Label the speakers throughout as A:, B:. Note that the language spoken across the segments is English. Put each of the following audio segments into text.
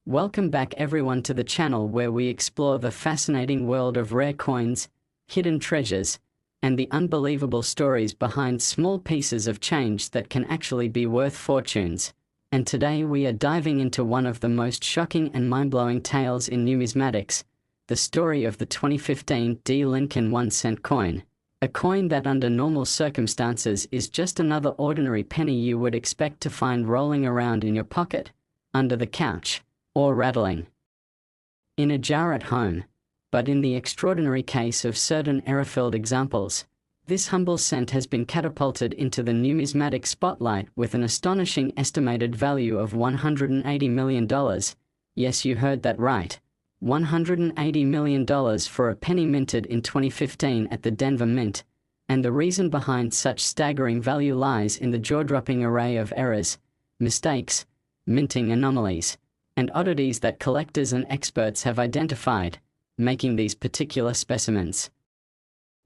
A: Welcome back everyone to the channel where we explore the fascinating world of rare coins, hidden treasures, and the unbelievable stories behind small pieces of change that can actually be worth fortunes. And today we are diving into one of the most shocking and mind-blowing tales in numismatics, the story of the 2015 D. Lincoln 1-cent coin. A coin that under normal circumstances is just another ordinary penny you would expect to find rolling around in your pocket, under the couch, or rattling in a jar at home. But in the extraordinary case of certain error-filled examples, this humble cent has been catapulted into the numismatic spotlight with an astonishing estimated value of $180 million. Yes, you heard that right. $180 million for a penny minted in 2015 at the Denver Mint. And the reason behind such staggering value lies in the jaw-dropping array of errors, mistakes, minting anomalies, and oddities that collectors and experts have identified, making these particular specimens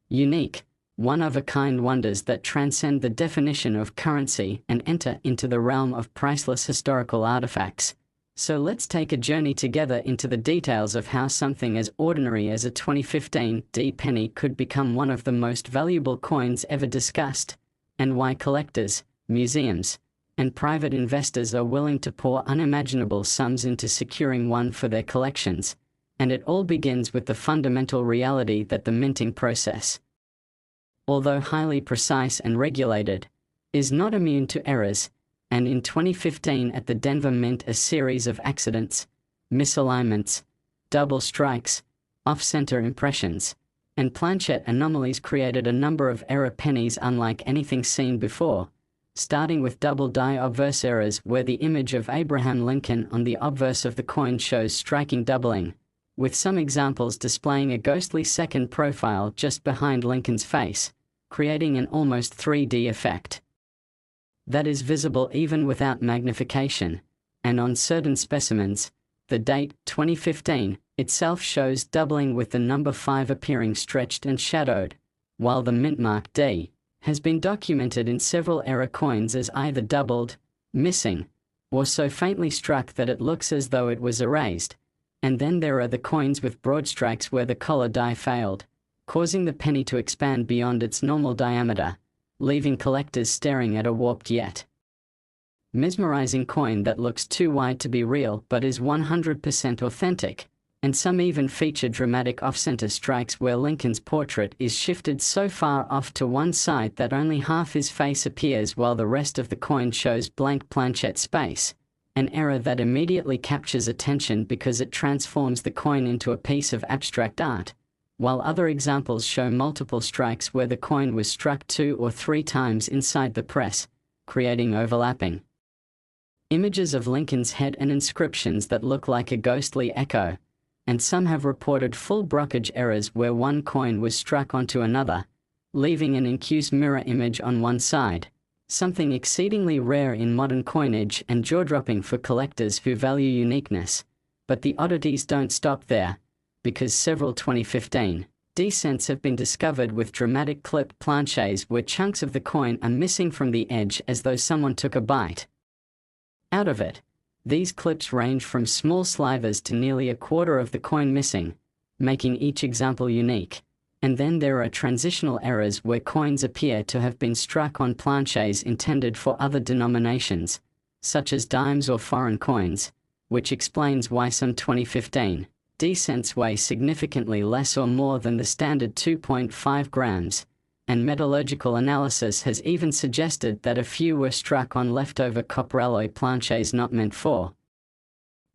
A: unique, one-of-a-kind wonders that transcend the definition of currency and enter into the realm of priceless historical artifacts. So let's take a journey together into the details of how something as ordinary as a 2015 D penny could become one of the most valuable coins ever discussed, and why collectors, museums, and private investors are willing to pour unimaginable sums into securing one for their collections. And it all begins with the fundamental reality that the minting process, although highly precise and regulated, is not immune to errors. And in 2015 at the Denver Mint, a series of accidents, misalignments, double strikes, off-center impressions, and planchette anomalies created a number of error pennies unlike anything seen before, starting with double die obverse errors where the image of Abraham Lincoln on the obverse of the coin shows striking doubling, with some examples displaying a ghostly second profile just behind Lincoln's face, creating an almost 3D effect that is visible even without magnification. And on certain specimens, the date, 2015, itself shows doubling with the number 5 appearing stretched and shadowed, while the mint mark D has been documented in several error coins as either doubled, missing, or so faintly struck that it looks as though it was erased. And then there are the coins with broad strikes where the collar die failed, causing the penny to expand beyond its normal diameter, leaving collectors staring at a warped yet mesmerizing coin that looks too wide to be real but is 100% authentic. And some even feature dramatic off-center strikes where Lincoln's portrait is shifted so far off to one side that only half his face appears while the rest of the coin shows blank planchette space, an error that immediately captures attention because it transforms the coin into a piece of abstract art, while other examples show multiple strikes where the coin was struck 2 or 3 times inside the press, creating overlapping images of Lincoln's head and inscriptions that look like a ghostly echo. And some have reported full brokerage errors where one coin was struck onto another, leaving an incuse mirror image on one side, something exceedingly rare in modern coinage and jaw-dropping for collectors who value uniqueness. But the oddities don't stop there, because several 2015 D cents have been discovered with dramatic clip planches where chunks of the coin are missing from the edge as though someone took a bite out of it. These clips range from small slivers to nearly a quarter of the coin missing, making each example unique. And then there are transitional errors where coins appear to have been struck on planches intended for other denominations, such as dimes or foreign coins, which explains why some 2015 D cents weigh significantly less or more than the standard 2.5 grams. And metallurgical analysis has even suggested that a few were struck on leftover copper alloy planches not meant for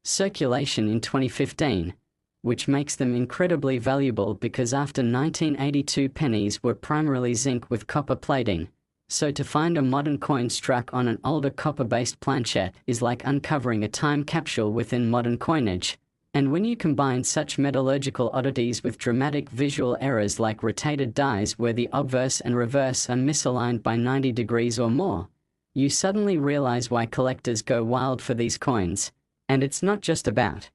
A: circulation in 2015, which makes them incredibly valuable because after 1982 pennies were primarily zinc with copper plating, so to find a modern coin struck on an older copper-based planchette is like uncovering a time capsule within modern coinage. And when you combine such metallurgical oddities with dramatic visual errors like rotated dies where the obverse and reverse are misaligned by 90 degrees or more, you suddenly realize why collectors go wild for these coins. And it's not just about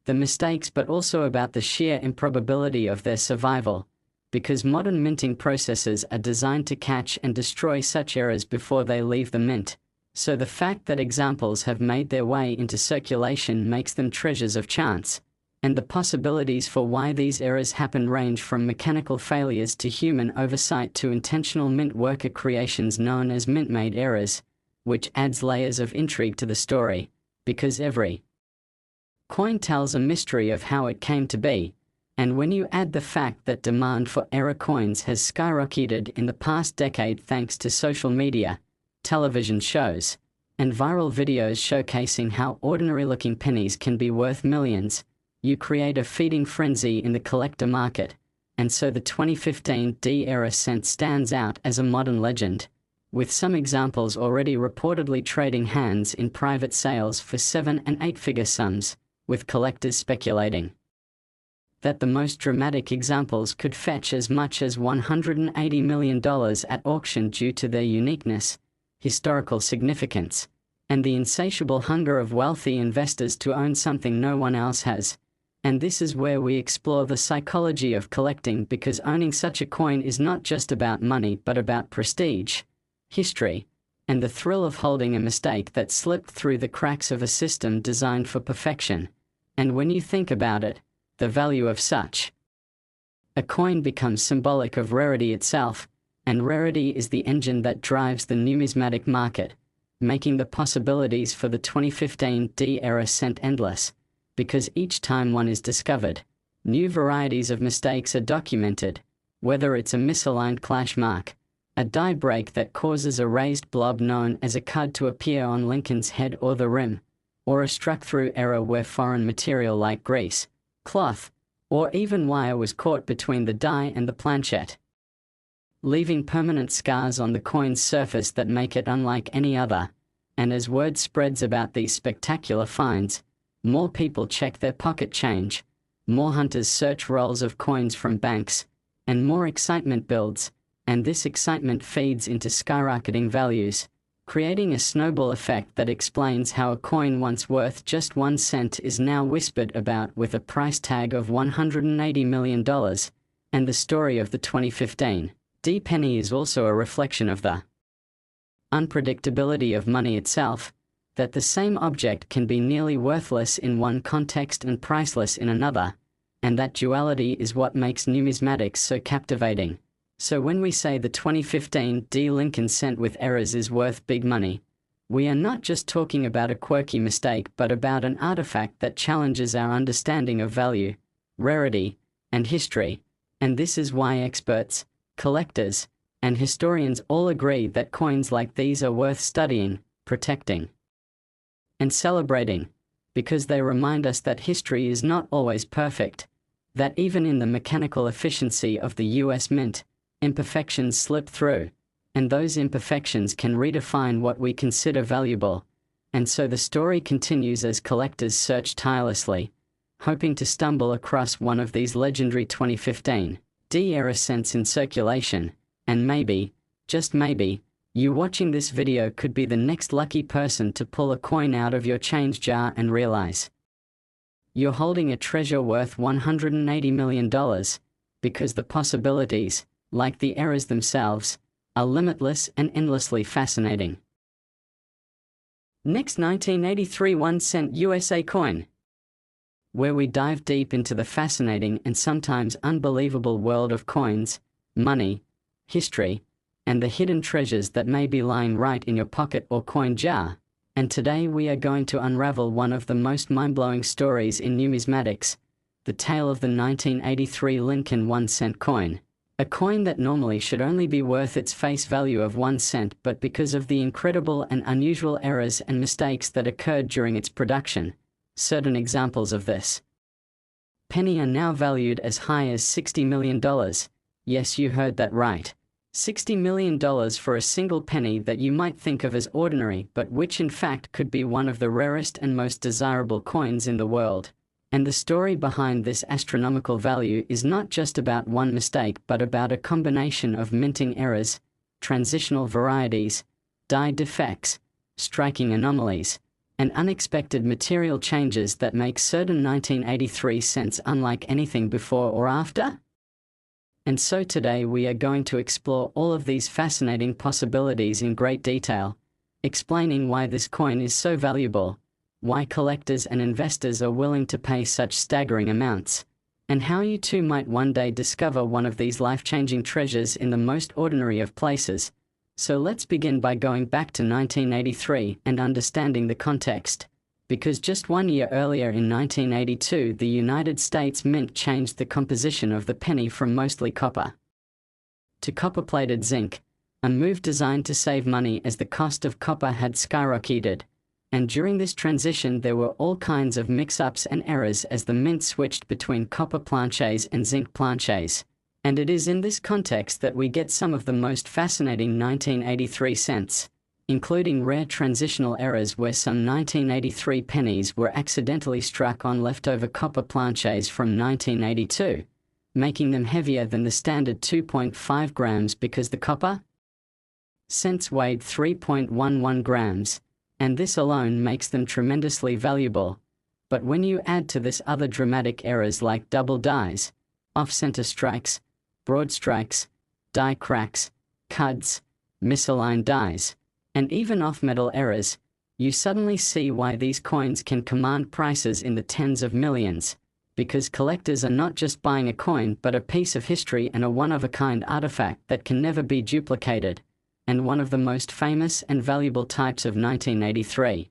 A: the mistakes but also about the sheer improbability of their survival, because modern minting processes are designed to catch and destroy such errors before they leave the mint. So the fact that examples have made their way into circulation makes them treasures of chance, and the possibilities for why these errors happen range from mechanical failures to human oversight to intentional mint worker creations known as mint-made errors, which adds layers of intrigue to the story, because every coin tells a mystery of how it came to be. And when you add the fact that demand for error coins has skyrocketed in the past decade thanks to social media, television shows, and viral videos showcasing how ordinary-looking pennies can be worth millions, you create a feeding frenzy in the collector market, and so the 2015 D-era cent stands out as a modern legend, with some examples already reportedly trading hands in private sales for 7- and 8-figure sums, with collectors speculating that the most dramatic examples could fetch as much as $180 million at auction due to their uniqueness, historical significance, and the insatiable hunger of wealthy investors to own something no one else has. And this is where we explore the psychology of collecting, because owning such a coin is not just about money but about prestige, history, and the thrill of holding a mistake that slipped through the cracks of a system designed for perfection. And when you think about it, the value of such a coin becomes symbolic of rarity itself, and rarity is the engine that drives the numismatic market, making the possibilities for the 2015 D-era cent endless, because each time one is discovered, new varieties of mistakes are documented, whether it's a misaligned clash mark, a die break that causes a raised blob known as a cud to appear on Lincoln's head or the rim, or a struck-through error where foreign material like grease, cloth, or even wire was caught between the die and the planchette, leaving permanent scars on the coin's surface that make it unlike any other. And as word spreads about these spectacular finds, more people check their pocket change, more hunters search rolls of coins from banks, and more excitement builds, and this excitement feeds into skyrocketing values, creating a snowball effect that explains how a coin once worth just 1 cent is now whispered about with a price tag of $180 million, and the story of the 2015 D penny is also a reflection of the unpredictability of money itself, that the same object can be nearly worthless in one context and priceless in another, and that duality is what makes numismatics so captivating. So when we say the 2015 D Lincoln cent with errors is worth big money, we are not just talking about a quirky mistake but about an artifact that challenges our understanding of value, rarity, and history, and this is why experts, collectors, and historians all agree that coins like these are worth studying, protecting, and celebrating, because they remind us that history is not always perfect, that even in the mechanical efficiency of the US Mint, imperfections slip through, and those imperfections can redefine what we consider valuable. And so the story continues as collectors search tirelessly, hoping to stumble across one of these legendary 2015 D-era cents in circulation, and maybe, just maybe, you watching this video could be the next lucky person to pull a coin out of your change jar and realize you're holding a treasure worth $180 million, because the possibilities, like the errors themselves, are limitless and endlessly fascinating. Next, 1983 1 cent USA coin, where we dive deep into the fascinating and sometimes unbelievable world of coins, money, history, and the hidden treasures that may be lying right in your pocket or coin jar. And today we are going to unravel one of the most mind-blowing stories in numismatics, the tale of the 1983 Lincoln 1 cent coin. A coin that normally should only be worth its face value of 1 cent, but because of the incredible and unusual errors and mistakes that occurred during its production, certain examples of this penny are now valued as high as $60 million. Yes, you heard that right. $60 million for a single penny that you might think of as ordinary, but which in fact could be one of the rarest and most desirable coins in the world. And the story behind this astronomical value is not just about one mistake but about a combination of minting errors, transitional varieties, die defects, striking anomalies, and unexpected material changes that make certain 1983 cents unlike anything before or after. And so today we are going to explore all of these fascinating possibilities in great detail, explaining why this coin is so valuable, why collectors and investors are willing to pay such staggering amounts, and how you too might one day discover one of these life-changing treasures in the most ordinary of places. So let's begin by going back to 1983 and understanding the context. Because just 1 year earlier in 1982, the United States Mint changed the composition of the penny from mostly copper to copper-plated zinc, a move designed to save money as the cost of copper had skyrocketed. And during this transition there were all kinds of mix-ups and errors as the mint switched between copper planchets and zinc planchets. And it is in this context that we get some of the most fascinating 1983 cents, including rare transitional errors where some 1983 pennies were accidentally struck on leftover copper planchets from 1982, making them heavier than the standard 2.5 grams because the copper cents weighed 3.11 grams. And this alone makes them tremendously valuable. But when you add to this other dramatic errors like double dies, off-center strikes, broad strikes, die cracks, cuds, misaligned dies, and even off-metal errors, you suddenly see why these coins can command prices in the tens of millions. Because collectors are not just buying a coin but a piece of history and a one-of-a-kind artifact that can never be duplicated, and one of the most famous and valuable types of 1983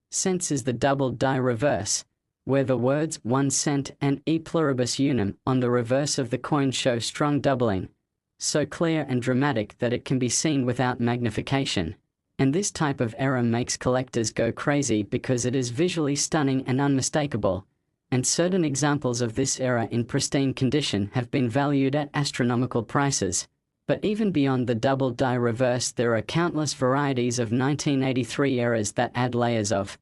A: cents is the double die reverse, where the words 1 cent and e pluribus unum on the reverse of the coin show strong doubling, so clear and dramatic that it can be seen without magnification. And this type of error makes collectors go crazy because it is visually stunning and unmistakable, and certain examples of this error in pristine condition have been valued at astronomical prices. But even beyond the double die reverse, there are countless varieties of 1983 errors that add layers of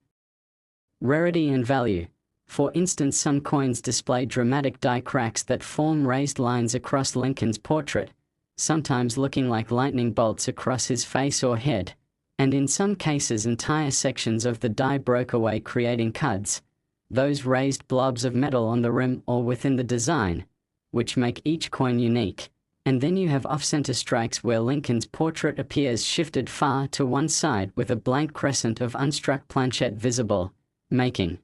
A: rarity and value. For instance, some coins display dramatic die cracks that form raised lines across Lincoln's portrait, sometimes looking like lightning bolts across his face or head, and in some cases entire sections of the die broke away, creating cuds, those raised blobs of metal on the rim or within the design, which make each coin unique. And then you have off-center strikes where Lincoln's portrait appears shifted far to one side with a blank crescent of unstruck planchette visible, making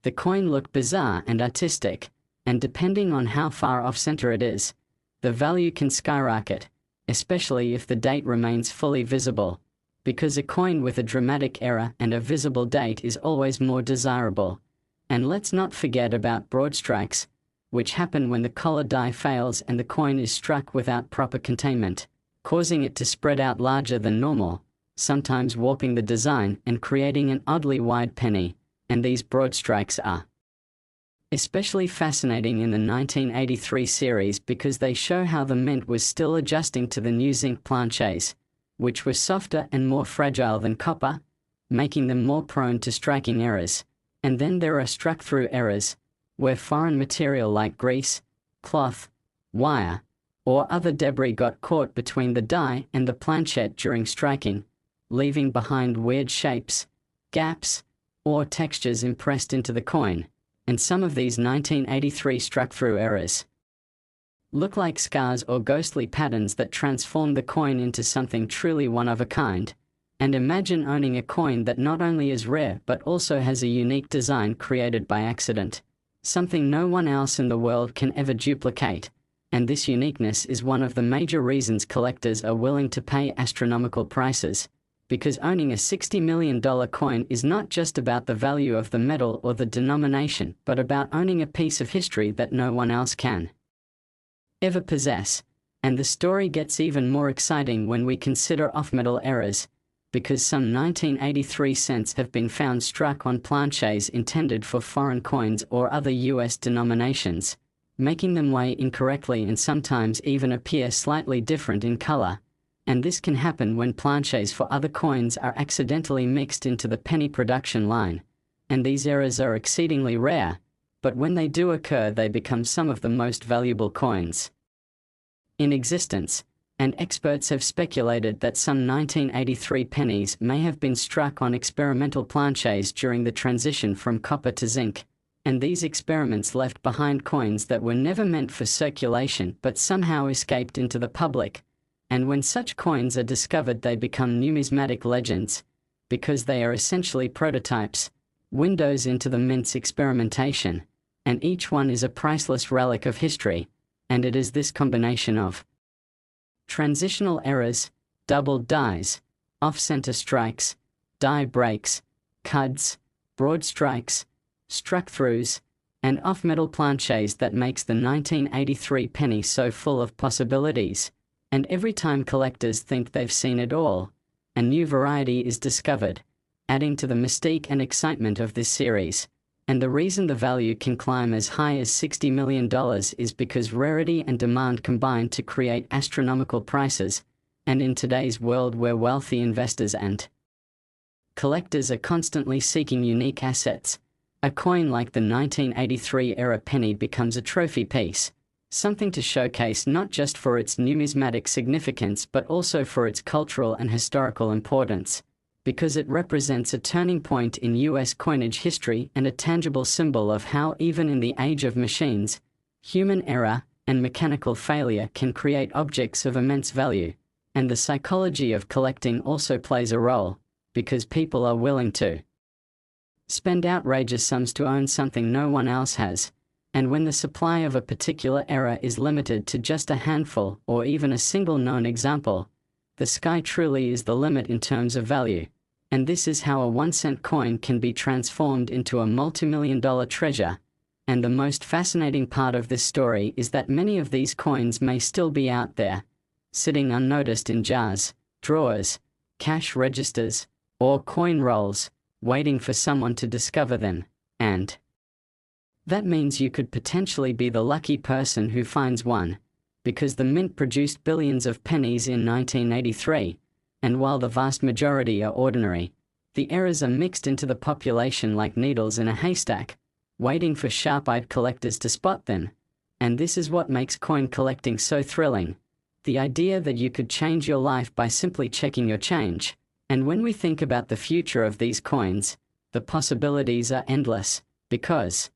A: the coin look bizarre and artistic, and depending on how far off-center it is, the value can skyrocket, especially if the date remains fully visible, because a coin with a dramatic error and a visible date is always more desirable. And let's not forget about broad strikes, which happen when the collar die fails and the coin is struck without proper containment, causing it to spread out larger than normal, sometimes warping the design and creating an oddly wide penny. And these broad strikes are especially fascinating in the 1983 series because they show how the mint was still adjusting to the new zinc planchets, which were softer and more fragile than copper, making them more prone to striking errors. And then there are struck-through errors, where foreign material like grease, cloth, wire, or other debris got caught between the die and the planchette during striking, leaving behind weird shapes, gaps, or textures impressed into the coin. And some of these 1983 struck-through errors look like scars or ghostly patterns that transform the coin into something truly one-of-a-kind. And imagine owning a coin that not only is rare but also has a unique design created by accident, something no one else in the world can ever duplicate. And this uniqueness is one of the major reasons collectors are willing to pay astronomical prices. Because owning a $60 million coin is not just about the value of the metal or the denomination, but about owning a piece of history that no one else can ever possess. And the story gets even more exciting when we consider off-metal errors, because some 1983 cents have been found struck on planchets intended for foreign coins or other US denominations, making them weigh incorrectly and sometimes even appear slightly different in color. And this can happen when planchets for other coins are accidentally mixed into the penny production line. And these errors are exceedingly rare, but when they do occur they become some of the most valuable coins in existence. And experts have speculated that some 1983 pennies may have been struck on experimental planchets during the transition from copper to zinc. And these experiments left behind coins that were never meant for circulation but somehow escaped into the public, And when such coins are discovered, they become numismatic legends, because they are essentially prototypes, windows into the mint's experimentation, and each one is a priceless relic of history, and it is this combination of transitional errors, doubled dies, off-center strikes, die breaks, cuds, broad strikes, struck-throughs, and off-metal planches that makes the 1983 penny so full of possibilities. And every time collectors think they've seen it all, a new variety is discovered, adding to the mystique and excitement of this series. And the reason the value can climb as high as $60 million is because rarity and demand combine to create astronomical prices, and in today's world where wealthy investors and collectors are constantly seeking unique assets, a coin like the 1983-era penny becomes a trophy piece, something to showcase not just for its numismatic significance but also for its cultural and historical importance, because it represents a turning point in US coinage history and a tangible symbol of how, even in the age of machines, human error and mechanical failure can create objects of immense value. And the psychology of collecting also plays a role, because people are willing to spend outrageous sums to own something no one else has. And when the supply of a particular era is limited to just a handful or even a single known example, the sky truly is the limit in terms of value. And this is how a 1-cent coin can be transformed into a multi-million-dollar treasure. And the most fascinating part of this story is that many of these coins may still be out there, sitting unnoticed in jars, drawers, cash registers, or coin rolls, waiting for someone to discover them. And that means you could potentially be the lucky person who finds one, because the mint produced billions of pennies in 1983, and while the vast majority are ordinary, the errors are mixed into the population like needles in a haystack, waiting for sharp-eyed collectors to spot them. And this is what makes coin collecting so thrilling, the idea that you could change your life by simply checking your change. And when we think about the future of these coins, the possibilities are endless, because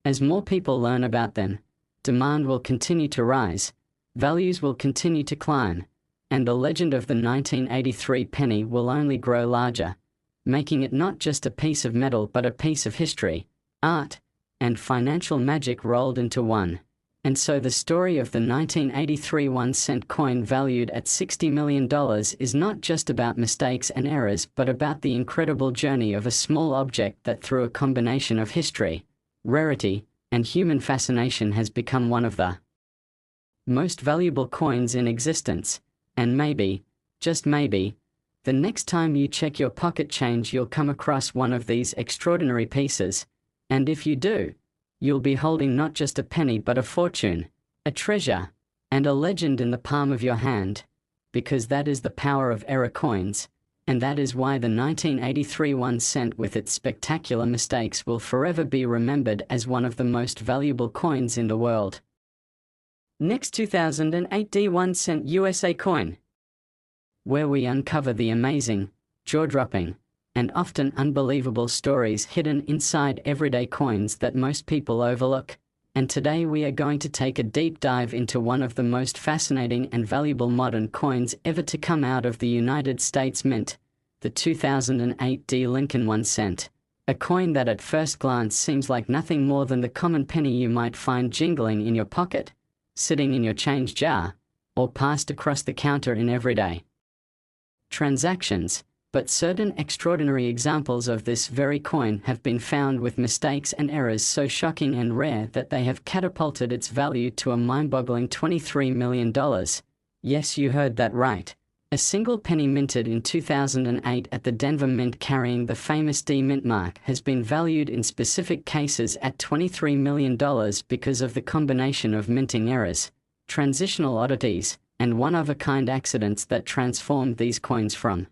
A: as more people learn about them, demand will continue to rise, values will continue to climb, and the legend of the 1983 penny will only grow larger, making it not just a piece of metal but a piece of history, art, and financial magic rolled into one. And so the story of the 1983 1-cent coin valued at $60 million is not just about mistakes and errors but about the incredible journey of a small object that, through a combination of history, rarity, and human fascination, has become one of the most valuable coins in existence. And maybe, just maybe, the next time you check your pocket change you'll come across one of these extraordinary pieces. And if you do, you'll be holding not just a penny but a fortune, a treasure, and a legend in the palm of your hand, because that is the power of era coins, and that is why the 1983 1-cent with its spectacular mistakes will forever be remembered as one of the most valuable coins in the world. Next, 2008 D1-cent USA coin, where we uncover the amazing, jaw-dropping, and often unbelievable stories hidden inside everyday coins that most people overlook. And today we are going to take a deep dive into one of the most fascinating and valuable modern coins ever to come out of the United States Mint, the 2008 D Lincoln 1-cent, a coin that at first glance seems like nothing more than the common penny you might find jingling in your pocket, sitting in your change jar, or passed across the counter in everyday transactions. But certain extraordinary examples of this very coin have been found with mistakes and errors so shocking and rare that they have catapulted its value to a mind-boggling $23 million. Yes, you heard that right. A single penny minted in 2008 at the Denver Mint carrying the famous D Mint mark has been valued in specific cases at $23 million because of the combination of minting errors, transitional oddities, and one-of-a-kind accidents that transformed these coins from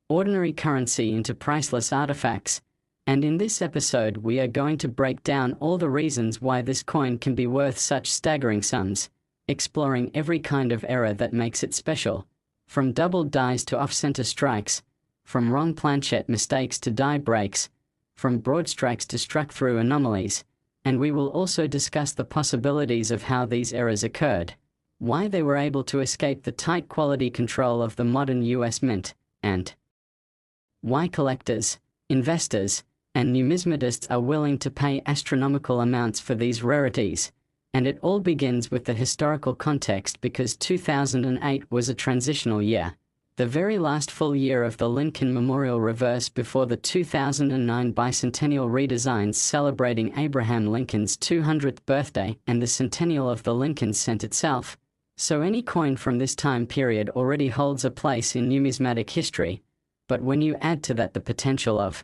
A: ordinary currency into priceless artifacts. And in this episode we are going to break down all the reasons why this coin can be worth such staggering sums, exploring every kind of error that makes it special, from doubled dies to off-center strikes, from wrong planchette mistakes to die breaks, from broad strikes to struck-through anomalies, and we will also discuss the possibilities of how these errors occurred, why they were able to escape the tight quality control of the modern US Mint, and why collectors, investors, and numismatists are willing to pay astronomical amounts for these rarities. And it all begins with the historical context, because 2008 was a transitional year, the very last full year of the Lincoln Memorial reverse before the 2009 bicentennial redesigns celebrating Abraham Lincoln's 200th birthday and the centennial of the Lincoln cent itself. So any coin from this time period already holds a place in numismatic history, but when you add to that the potential of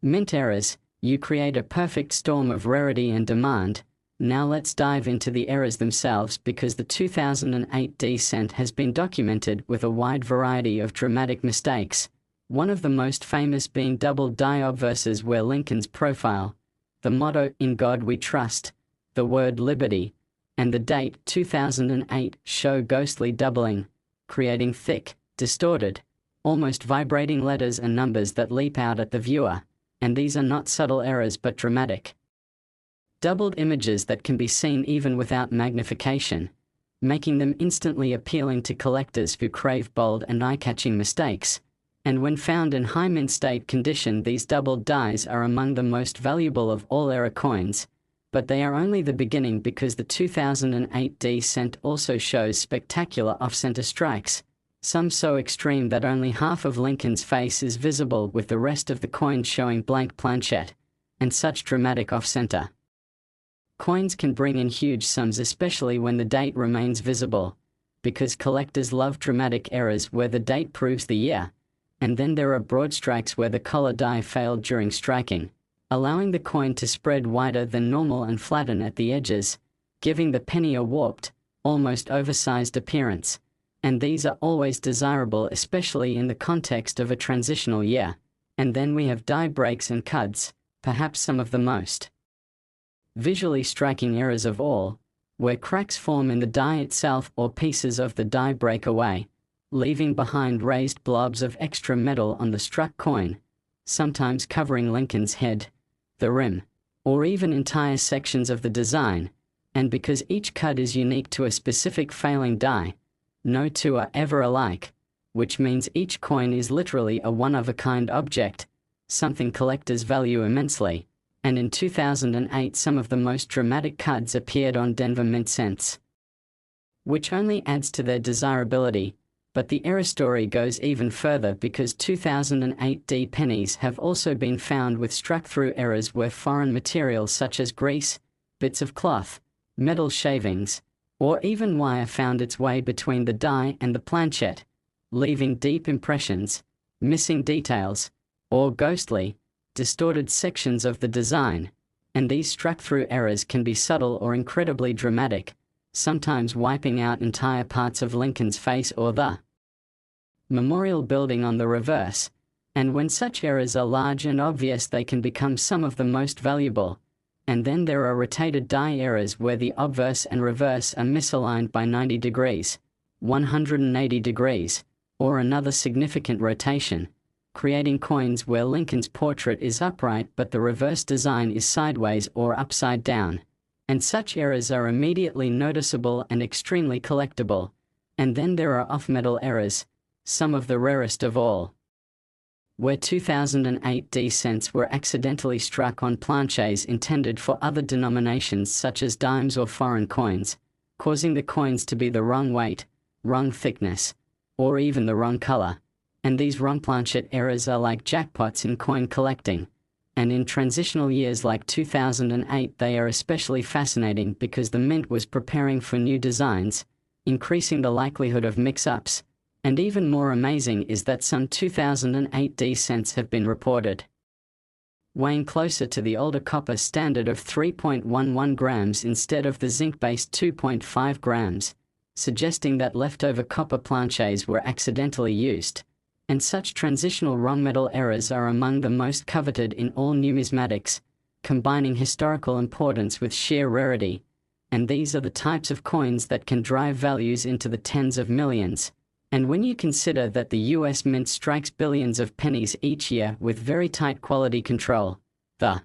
A: mint errors, you create a perfect storm of rarity and demand. Now let's dive into the errors themselves, because the 2008 D cent has been documented with a wide variety of dramatic mistakes, one of the most famous being double die obverses where Lincoln's profile, the motto "In God We Trust," the word liberty, and the date 2008 show ghostly doubling, creating thick, distorted, almost vibrating letters and numbers that leap out at the viewer, and these are not subtle errors but dramatic, doubled images that can be seen even without magnification, making them instantly appealing to collectors who crave bold and eye-catching mistakes. And when found in high mint state condition, these doubled dies are among the most valuable of all era coins. But they are only the beginning, because the 2008 D cent also shows spectacular off-center strikes, some so extreme that only half of Lincoln's face is visible, with the rest of the coin showing blank planchette, and such dramatic off-center coins can bring in huge sums, especially when the date remains visible, because collectors love dramatic errors where the date proves the year, and then there are broad strikes where the collar die failed during striking, allowing the coin to spread wider than normal and flatten at the edges, giving the penny a warped, almost oversized appearance. And these are always desirable, especially in the context of a transitional year. And then we have die breaks and cuds, perhaps some of the most visually striking errors of all, where cracks form in the die itself or pieces of the die break away, leaving behind raised blobs of extra metal on the struck coin, sometimes covering Lincoln's head, the rim, or even entire sections of the design. And because each cud is unique to a specific failing die, no two are ever alike, which means each coin is literally a one-of-a-kind object, something collectors value immensely. And in 2008 some of the most dramatic cuds appeared on Denver mint cents, which only adds to their desirability. But the error story goes even further, because 2008 D pennies have also been found with struck-through errors where foreign materials such as grease, bits of cloth, metal shavings, or even wire found its way between the die and the planchette, leaving deep impressions, missing details, or ghostly, distorted sections of the design. And these struck-through errors can be subtle or incredibly dramatic, sometimes wiping out entire parts of Lincoln's face or the memorial building on the reverse. And when such errors are large and obvious, they can become some of the most valuable. And then there are rotated die errors where the obverse and reverse are misaligned by 90 degrees, 180 degrees, or another significant rotation, creating coins where Lincoln's portrait is upright but the reverse design is sideways or upside down. And such errors are immediately noticeable and extremely collectible. And then there are off-metal errors, some of the rarest of all, where 2008 D cents were accidentally struck on planches intended for other denominations such as dimes or foreign coins, causing the coins to be the wrong weight, wrong thickness, or even the wrong color. And these wrong planchette errors are like jackpots in coin collecting. And in transitional years like 2008 they are especially fascinating, because the mint was preparing for new designs, increasing the likelihood of mix-ups. And even more amazing is that some 2008 D cents have been reported weighing closer to the older copper standard of 3.11 grams instead of the zinc-based 2.5 grams, suggesting that leftover copper planches were accidentally used. And such transitional wrong metal errors are among the most coveted in all numismatics, combining historical importance with sheer rarity. And these are the types of coins that can drive values into the tens of millions. And when you consider that the US Mint strikes billions of pennies each year with very tight quality control, the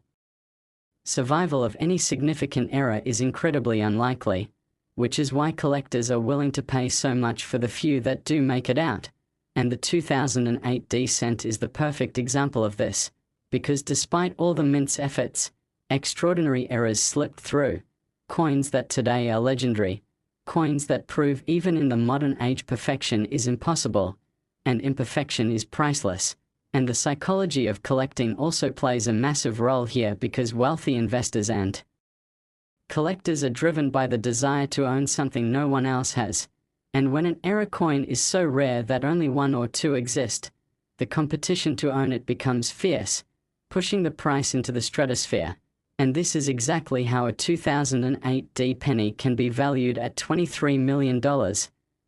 A: survival of any significant error is incredibly unlikely. which is why collectors are willing to pay so much for the few that do make it out. And the 2008 D-cent is the perfect example of this, because despite all the mint's efforts, extraordinary errors slipped through. Coins that today are legendary, coins that prove even in the modern age perfection is impossible, and imperfection is priceless. And the psychology of collecting also plays a massive role here, because wealthy investors and collectors are driven by the desire to own something no one else has. And when an error coin is so rare that only one or two exist, the competition to own it becomes fierce, pushing the price into the stratosphere. And this is exactly how a 2008 D penny can be valued at $23 million,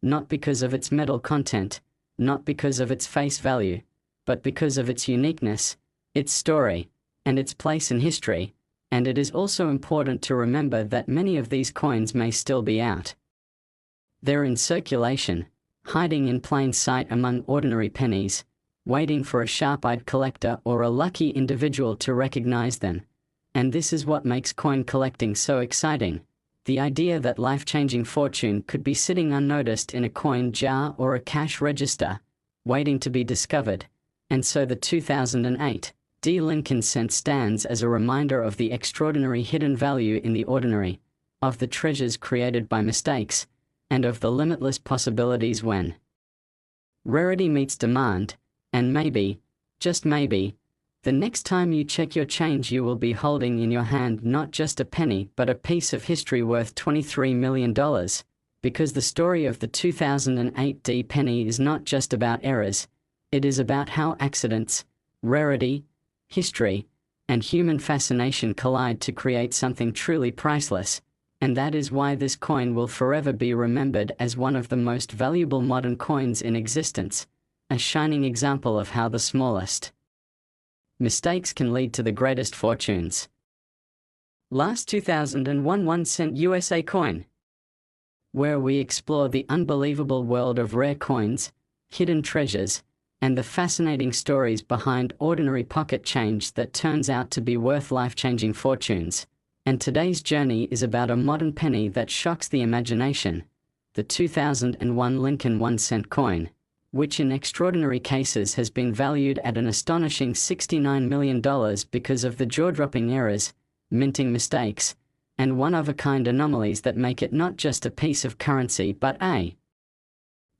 A: not because of its metal content, not because of its face value, but because of its uniqueness, its story, and its place in history. And it is also important to remember that many of these coins may still be out. They're in circulation, hiding in plain sight among ordinary pennies, waiting for a sharp-eyed collector or a lucky individual to recognize them. And this is what makes coin collecting so exciting. The idea that life-changing fortune could be sitting unnoticed in a coin jar or a cash register, waiting to be discovered. And so the 2008 D Lincoln cent stands as a reminder of the extraordinary hidden value in the ordinary, of the treasures created by mistakes, and of the limitless possibilities when rarity meets demand. And maybe, just maybe, the next time you check your change you will be holding in your hand not just a penny but a piece of history worth $23 million. Because the story of the 2008 D penny is not just about errors, it is about how accidents, rarity, history, and human fascination collide to create something truly priceless. And that is why this coin will forever be remembered as one of the most valuable modern coins in existence, a shining example of how the smallest mistakes can lead to the greatest fortunes. Last 2001 1-cent USA coin, where we explore the unbelievable world of rare coins, hidden treasures, and the fascinating stories behind ordinary pocket change that turns out to be worth life-changing fortunes. And today's journey is about a modern penny that shocks the imagination, the 2001 Lincoln 1-cent coin, which in extraordinary cases has been valued at an astonishing $69 million because of the jaw-dropping errors, minting mistakes, and one-of-a-kind anomalies that make it not just a piece of currency but a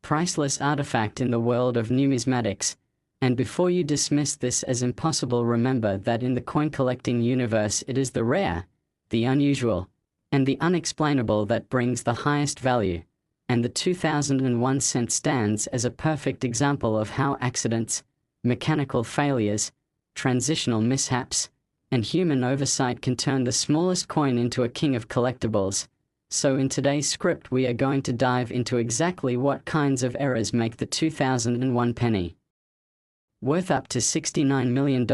A: priceless artifact in the world of numismatics. And before you dismiss this as impossible, remember that in the coin collecting universe it is the rare, the unusual, and the unexplainable that brings the highest value. And the 2001 cent stands as a perfect example of how accidents, mechanical failures, transitional mishaps, and human oversight can turn the smallest coin into a king of collectibles. So in today's script we are going to dive into exactly what kinds of errors make the 2001 penny worth up to $69 million,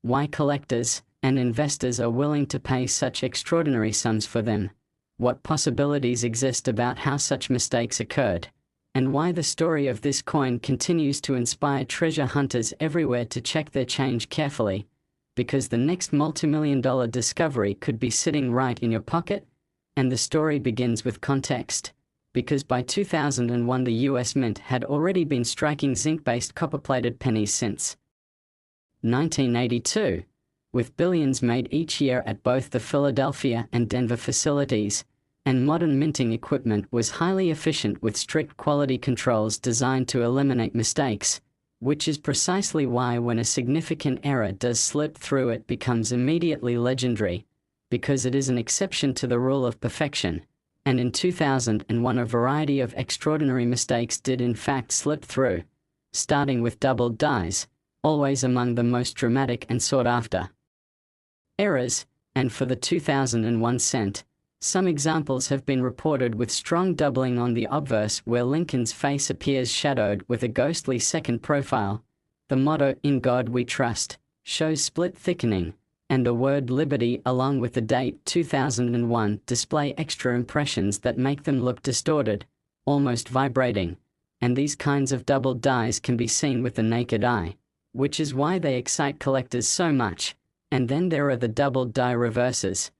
A: why collectors and investors are willing to pay such extraordinary sums for them, what possibilities exist about how such mistakes occurred, and why the story of this coin continues to inspire treasure hunters everywhere to check their change carefully, because the next multi-million-dollar discovery could be sitting right in your pocket. And the story begins with context, because by 2001 the US Mint had already been striking zinc-based copper-plated pennies since 1982, with billions made each year at both the Philadelphia and Denver facilities, and modern minting equipment was highly efficient with strict quality controls designed to eliminate mistakes, which is precisely why when a significant error does slip through it becomes immediately legendary, because it is an exception to the rule of perfection. And in 2001 a variety of extraordinary mistakes did in fact slip through, starting with doubled dies, always among the most dramatic and sought after errors. And for the 2001 cent, some examples have been reported with strong doubling on the obverse, where Lincoln's face appears shadowed with a ghostly second profile. The motto "In God We Trust" shows split thickening, and the word liberty along with the date 2001 display extra impressions that make them look distorted, almost vibrating. And these kinds of doubled dies can be seen with the naked eye, which is why they excite collectors so much. And then there are the doubled die reverses,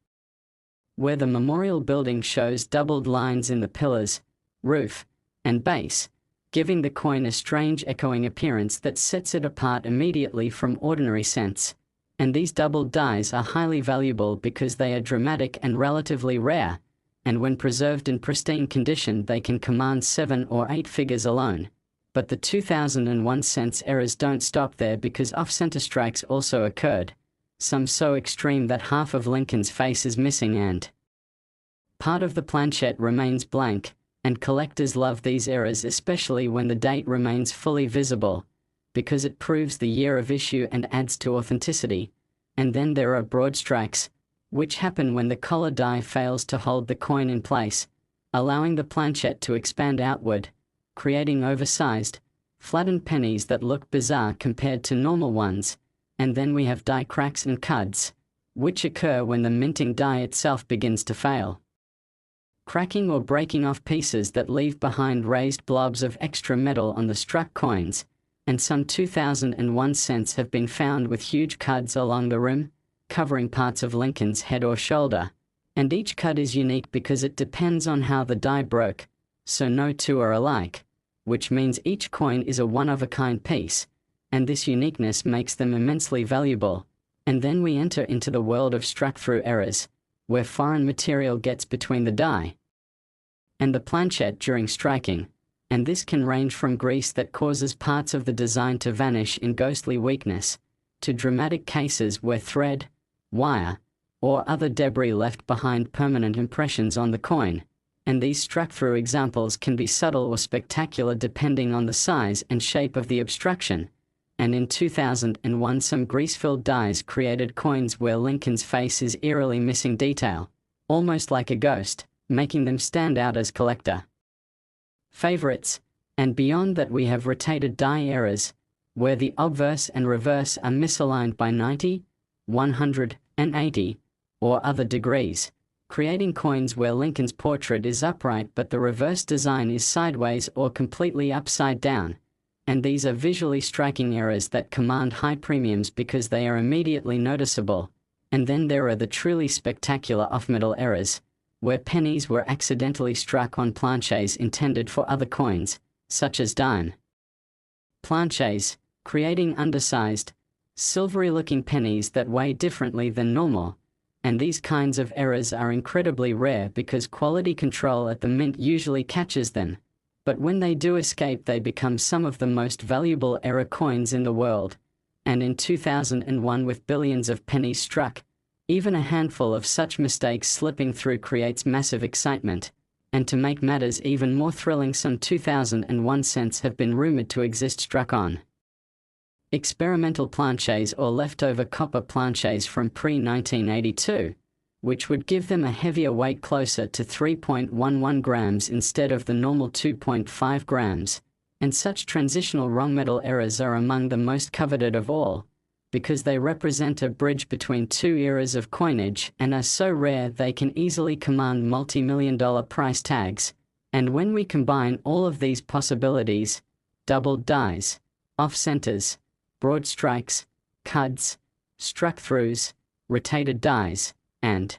A: where the memorial building shows doubled lines in the pillars, roof, and base, giving the coin a strange echoing appearance that sets it apart immediately from ordinary cents. And these doubled dies are highly valuable because they are dramatic and relatively rare, and when preserved in pristine condition they can command 7 or 8 figures alone. But the 2001 cents errors don't stop there, because off-center strikes also occurred, some so extreme that half of Lincoln's face is missing and part of the planchette remains blank, and collectors love these errors, especially when the date remains fully visible, because it proves the year of issue and adds to authenticity. And then there are broad strikes, which happen when the collar die fails to hold the coin in place, allowing the planchette to expand outward, creating oversized, flattened pennies that look bizarre compared to normal ones. And then we have die cracks and cuds, which occur when the minting die itself begins to fail, cracking or breaking off pieces that leave behind raised blobs of extra metal on the struck coins. And some 2001 cents have been found with huge cuds along the rim, covering parts of Lincoln's head or shoulder. And each cud is unique because it depends on how the die broke, so no two are alike, which means each coin is a one-of-a-kind piece, and this uniqueness makes them immensely valuable. And then we enter into the world of struck-through errors, where foreign material gets between the die and the planchette during striking. And this can range from grease that causes parts of the design to vanish in ghostly weakness, to dramatic cases where thread, wire, or other debris left behind permanent impressions on the coin. And these struck-through examples can be subtle or spectacular depending on the size and shape of the obstruction. And in 2001 some grease-filled dies created coins where Lincoln's face is eerily missing detail, almost like a ghost, making them stand out as collector favorites. And beyond that we have rotated die errors, where the obverse and reverse are misaligned by 90, 180, or other degrees, creating coins where Lincoln's portrait is upright but the reverse design is sideways or completely upside down. And these are visually striking errors that command high premiums because they are immediately noticeable. And then there are the truly spectacular off-metal errors, where pennies were accidentally struck on planches intended for other coins, such as dime planches, creating undersized, silvery-looking pennies that weigh differently than normal. And these kinds of errors are incredibly rare because quality control at the mint usually catches them. But when they do escape, they become some of the most valuable error coins in the world. And in 2001, with billions of pennies struck, even a handful of such mistakes slipping through creates massive excitement. And to make matters even more thrilling, some 2001 cents have been rumored to exist struck on experimental planches or leftover copper planches from pre-1982, which would give them a heavier weight closer to 3.11 grams instead of the normal 2.5 grams. And such transitional wrong metal errors are among the most coveted of all, because they represent a bridge between two eras of coinage and are so rare they can easily command multi-million-dollar price tags. And when we combine all of these possibilities, doubled dies, off-centers, broad strikes, cuds, struck-throughs, rotated dies, and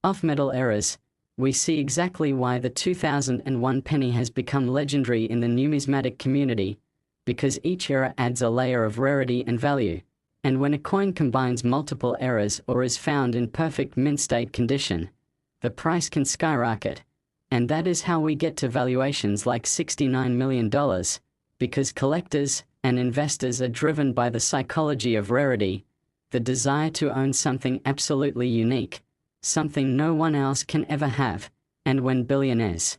A: off-metal errors, we see exactly why the 2001 penny has become legendary in the numismatic community, because each era adds a layer of rarity and value. And when a coin combines multiple errors or is found in perfect mint state condition, the price can skyrocket. And that is how we get to valuations like $69 million, because collectors and investors are driven by the psychology of rarity, the desire to own something absolutely unique, something no one else can ever have. And when billionaires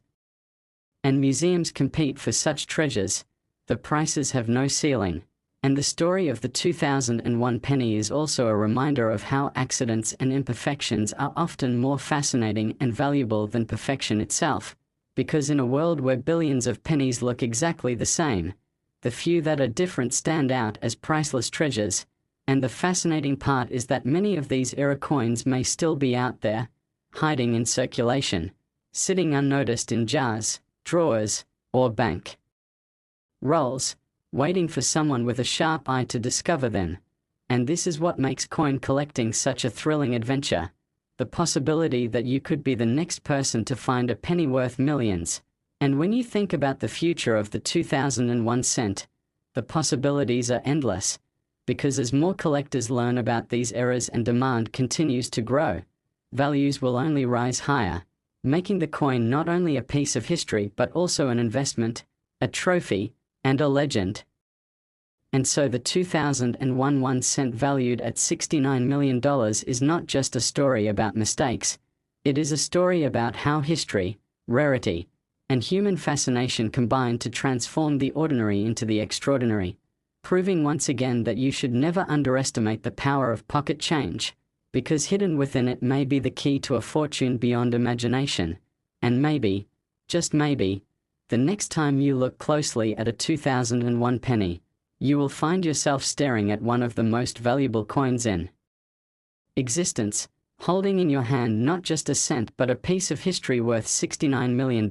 A: and museums compete for such treasures, the prices have no ceiling. And the story of the 2001 penny is also a reminder of how accidents and imperfections are often more fascinating and valuable than perfection itself. Because in a world where billions of pennies look exactly the same, the few that are different stand out as priceless treasures. And the fascinating part is that many of these era coins may still be out there, hiding in circulation, sitting unnoticed in jars, drawers, or bank rolls, waiting for someone with a sharp eye to discover them. And this is what makes coin collecting such a thrilling adventure. the possibility that you could be the next person to find a penny worth millions. And when you think about the future of the 2001 cent, the possibilities are endless, because as more collectors learn about these eras and demand continues to grow, values will only rise higher, making the coin not only a piece of history but also an investment, a trophy, and a legend. And so the 2001 1 cent valued at $69 million is not just a story about mistakes, it is a story about how history, rarity, and human fascination combine to transform the ordinary into the extraordinary, proving once again that you should never underestimate the power of pocket change, because hidden within it may be the key to a fortune beyond imagination, and maybe, just maybe, the next time you look closely at a 2001 penny, you will find yourself staring at one of the most valuable coins in existence, holding in your hand not just a cent but a piece of history worth $69 million.